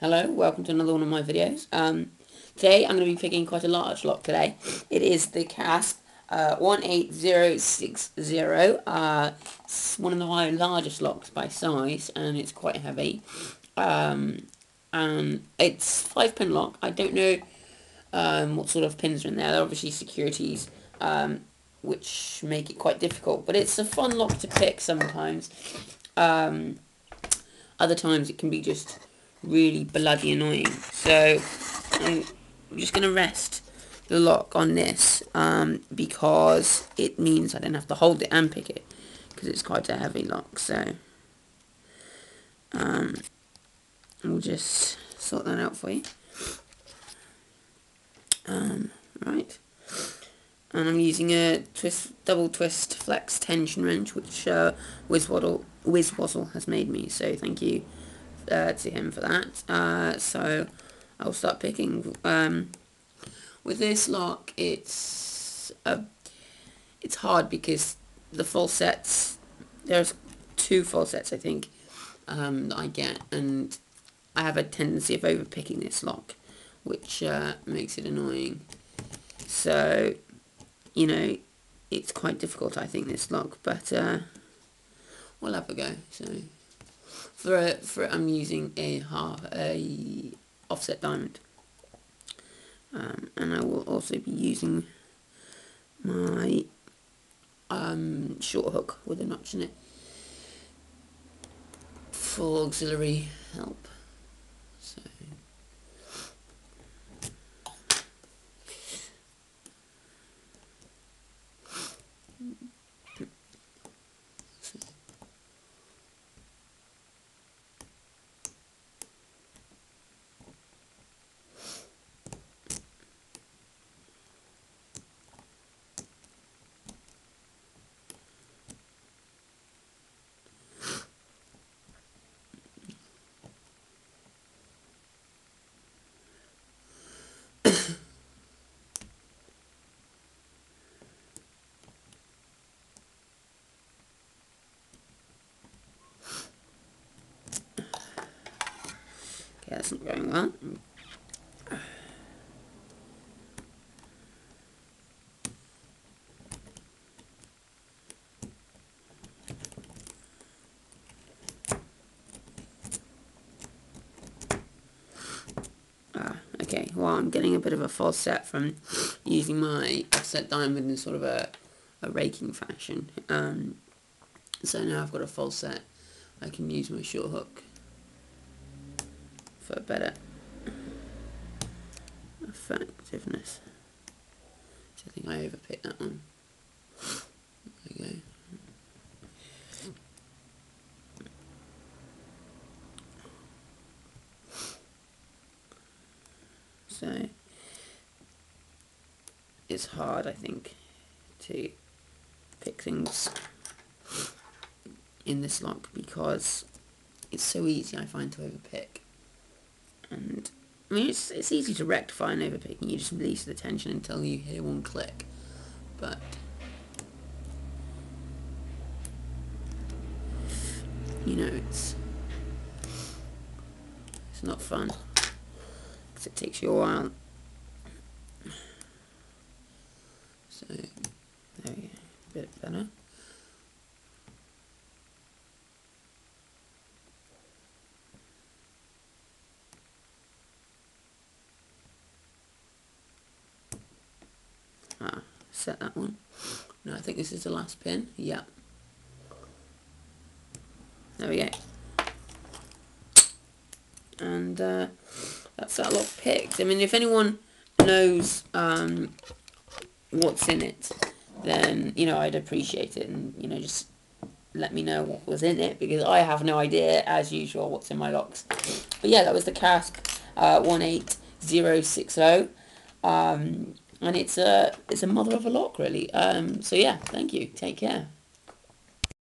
Hello, welcome to another one of my videos. Today I'm going to be picking quite a large lock today. It is the Kasp 18060. It's one of my largest locks by size, and it's quite heavy. And it's 5-pin lock. I don't know what sort of pins are in there. They're obviously securities, which make it quite difficult. But it's a fun lock to pick sometimes. Other times it can be just really bloody annoying. So I'm just going to rest the lock on this because it means I don't have to hold it and pick it, because it's quite a heavy lock. So we'll just sort that out for you. Right, and I'm using a double twist flex tension wrench, which Whizwazzle has made me, so thank you to him for that. So I'll start picking. With this lock, it's hard because the full sets, there's 2 full sets I think that I get, and I have a tendency of over picking this lock, which makes it annoying. So, you know, it's quite difficult, I think, this lock, but we'll have a go. So for it, I'm using a offset diamond, and I will also be using my short hook with a notch in it for auxiliary help. So okay, that's not going well. Okay, well, I'm getting a bit of a false set from using my offset diamond in sort of a raking fashion. So now I've got a false set, I can use my short hook for better effectiveness. So I think I overpicked that one. There we go. So it's hard, I think, to pick things in this lock because it's so easy, I find, to overpick. And I mean, it's easy to rectify an overpicking. You just release the tension until you hear one click, but you know, it's not fun because it takes you a while. So there we go, a bit better. Set that one. No, I think this is the last pin. Yeah. There we go. And that's that lock picked. I mean, if anyone knows what's in it, then, you know, I'd appreciate it, and, you know, just let me know what was in it, because I have no idea, as usual, what's in my locks. But yeah, that was the Kasp 18060. And it's a mother of a lock, really. So yeah, thank you. Take care.